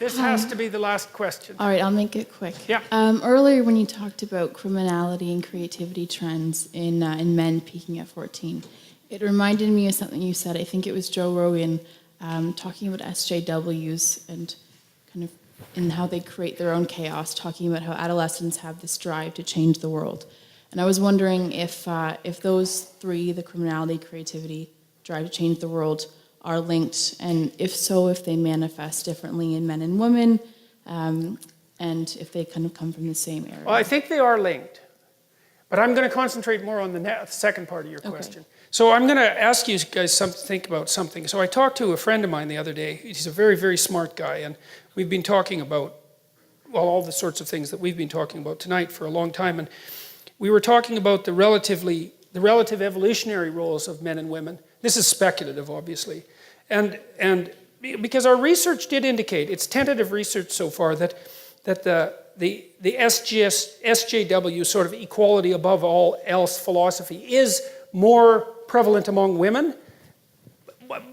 This has to be the last question. All right, I'll make it quick. Yeah. Earlier when you talked about criminality and creativity trends in men peaking at 14, it reminded me of something you said. I think it was Joe Rogan talking about SJWs and kind of in how they create their own chaos, talking about how adolescents have this drive to change the world. And I was wondering if those three, the criminality, creativity, drive to change the world, are linked, and if so, if they manifest differently in men and women, and if they kind of come from the same area. Well, I think they are linked, but I'm going to concentrate more on the second part of your question. So I'm going to ask you guys to think about something. So I talked to a friend of mine the other day. He's a very, very smart guy, and we've been talking about, well, all the sorts of things that we've been talking about tonight for a long time, and we were talking about the relative evolutionary roles of men and women. This is speculative, obviously. And because our research did indicate, it's tentative research so far, that the SJW sort of equality above all else philosophy is more prevalent among women.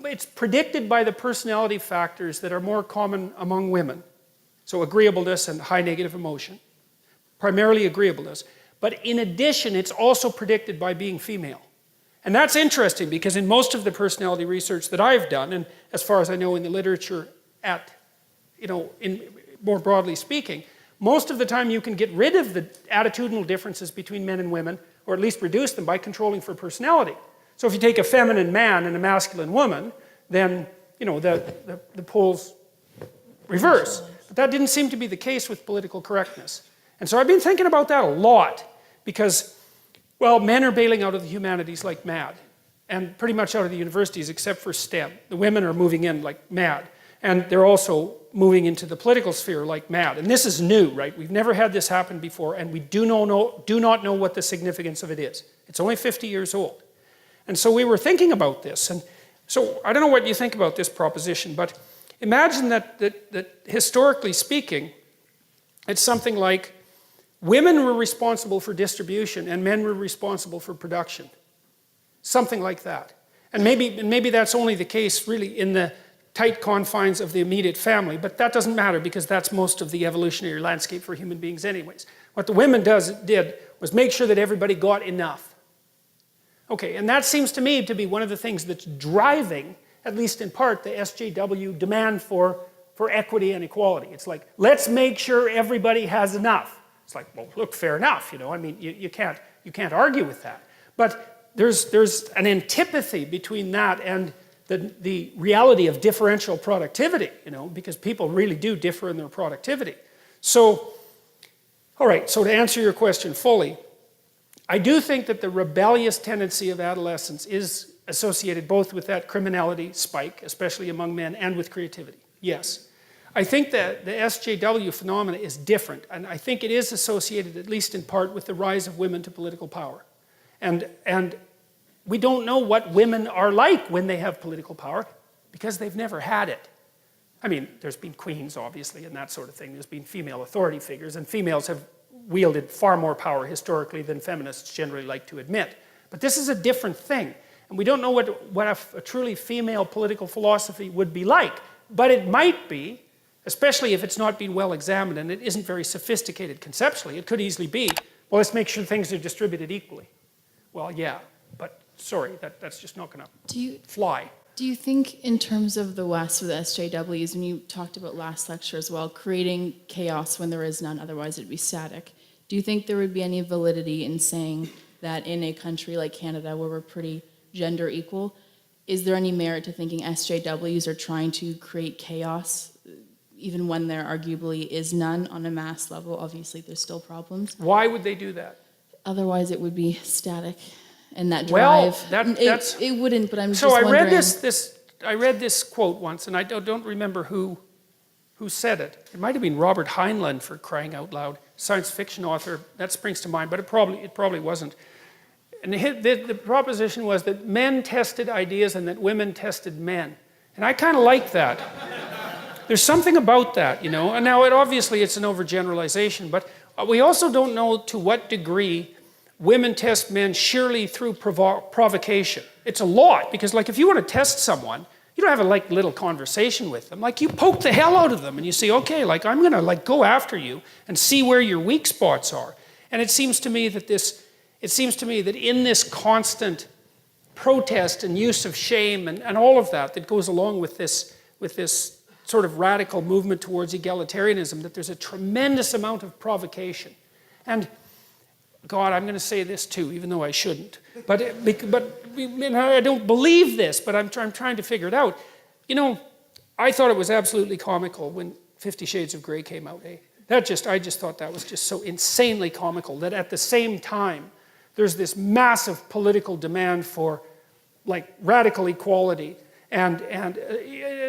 It's predicted by the personality factors that are more common among women. So agreeableness and high negative emotion, primarily agreeableness. But in addition, it's also predicted by being female. And that's interesting because in most of the personality research that I've done, and as far as I know in the literature more broadly speaking, most of the time you can get rid of the attitudinal differences between men and women, or at least reduce them by controlling for personality. So if you take a feminine man and a masculine woman, then the poles reverse. But that didn't seem to be the case with political correctness. And so I've been thinking about that a lot because, well, men are bailing out of the humanities like mad, and pretty much out of the universities except for STEM. The women are moving in like mad, and they're also moving into the political sphere like mad. And this is new, right? We've never had this happen before, and we do not know what the significance of it is. It's only 50 years old. And so we were thinking about this, and so I don't know what you think about this proposition, but imagine that historically speaking, it's something like women were responsible for distribution and men were responsible for production. Something like that. And maybe that's only the case really in the tight confines of the immediate family, but that doesn't matter because that's most of the evolutionary landscape for human beings anyways. What the women did was make sure that everybody got enough. Okay, and that seems to me to be one of the things that's driving, at least in part, the SJW demand for equity and equality. It's like, let's make sure everybody has enough. It's like, well, look, fair enough, I mean, you can't argue with that. But there's an antipathy between that and the reality of differential productivity, because people really do differ in their productivity. So, all right, so to answer your question fully, I do think that the rebellious tendency of adolescence is associated both with that criminality spike, especially among men, and with creativity. Yes. I think that the SJW phenomena is different, and I think it is associated, at least in part, with the rise of women to political power. And we don't know what women are like when they have political power, because they've never had it. I mean, there's been queens, obviously, and that sort of thing. There's been female authority figures, and females have wielded far more power historically than feminists generally like to admit. But this is a different thing, and we don't know what a truly female political philosophy would be like. But it might be, especially if it's not been well examined and it isn't very sophisticated conceptually. It could easily be, well, let's make sure things are distributed equally. Well, yeah, but sorry, that's just not going to fly. Do you think in terms of the West with SJWs, and you talked about last lecture as well, creating chaos when there is none, otherwise it'd be static, do you think there would be any validity in saying that in a country like Canada where we're pretty gender equal, is there any merit to thinking SJWs are trying to create chaos even when there arguably is none on a mass level? Obviously there's still problems. Why would they do that? Otherwise it would be static. And that drive, well, it wouldn't, but I'm just wondering. So I read this quote once, and I don't remember who said it. It might have been Robert Heinlein, for crying out loud, science fiction author. That springs to mind, but it probably wasn't. And the proposition was that men tested ideas and that women tested men. And I kind of like that. There's something about that, And now, obviously, it's an overgeneralization, but we also don't know to what degree women test men sheerly through provocation. It's a lot, because if you want to test someone, you don't have a like little conversation with them. Like you poke the hell out of them and you say, okay, like I'm gonna like go after you and see where your weak spots are. And it seems to me that in this constant protest and use of shame and all of that goes along with this sort of radical movement towards egalitarianism, that there's a tremendous amount of provocation. And God, I'm going to say this too, even though I shouldn't. But I don't believe this, but I'm trying to figure it out. You know, I thought it was absolutely comical when 50 Shades of Grey came out. I just thought that was just so insanely comical that at the same time, there's this massive political demand for like radical equality and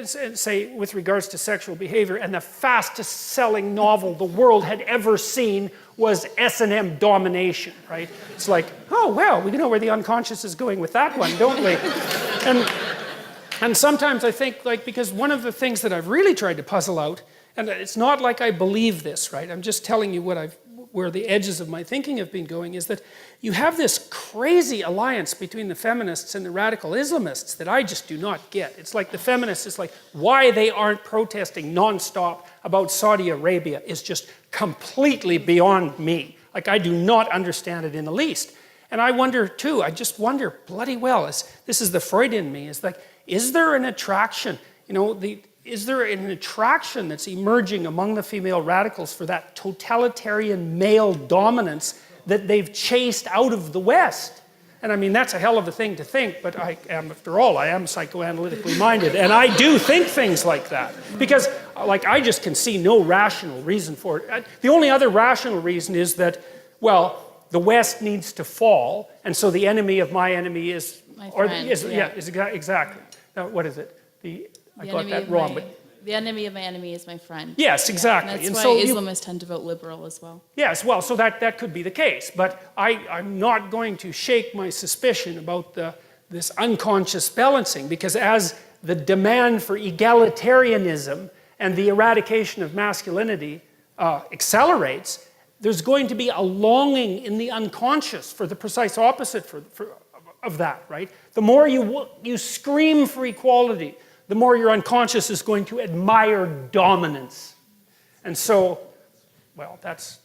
say with regards to sexual behavior, and the fastest selling novel the world had ever seen was S&M Domination, right? It's like, oh well, we know where the unconscious is going with that one, don't we? And sometimes I think, like, because one of the things that I've really tried to puzzle out, and it's not like I believe this, right? I'm just telling you where the edges of my thinking have been going, is that you have this crazy alliance between the feminists and the radical Islamists that I just do not get. It's like the feminists, it's like why they aren't protesting nonstop about Saudi Arabia is just completely beyond me. Like I do not understand it in the least. And I wonder too, I just wonder bloody well, this is the Freud in me, is like, is there an attraction, you know, is there an attraction that's emerging among the female radicals for that totalitarian male dominance that they've chased out of the West? And I mean, that's a hell of a thing to think, but after all, I am psychoanalytically minded, and I do think things like that. Because, like, I just can see no rational reason for it. The only other rational reason is that, well, the West needs to fall, and so the enemy of my enemy is... My friend, exactly. Now, what is it? I got that wrong, but... The enemy of my enemy is my friend. Yes, exactly. And that's why Islamists tend to vote liberal as well. Yes, well, so that could be the case. But I'm not going to shake my suspicion about this unconscious balancing, because as the demand for egalitarianism and the eradication of masculinity accelerates, there's going to be a longing in the unconscious for the precise opposite of that, right? The more you scream for equality, the more your unconscious is going to admire dominance. And so, well, that's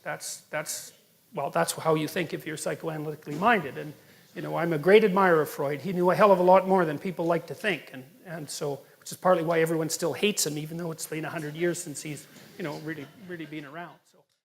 how you think if you're psychoanalytically minded. And, you know, I'm a great admirer of Freud. He knew a hell of a lot more than people like to think. And so, which is partly why everyone still hates him, even though it's been 100 years since he's, you know, really been around.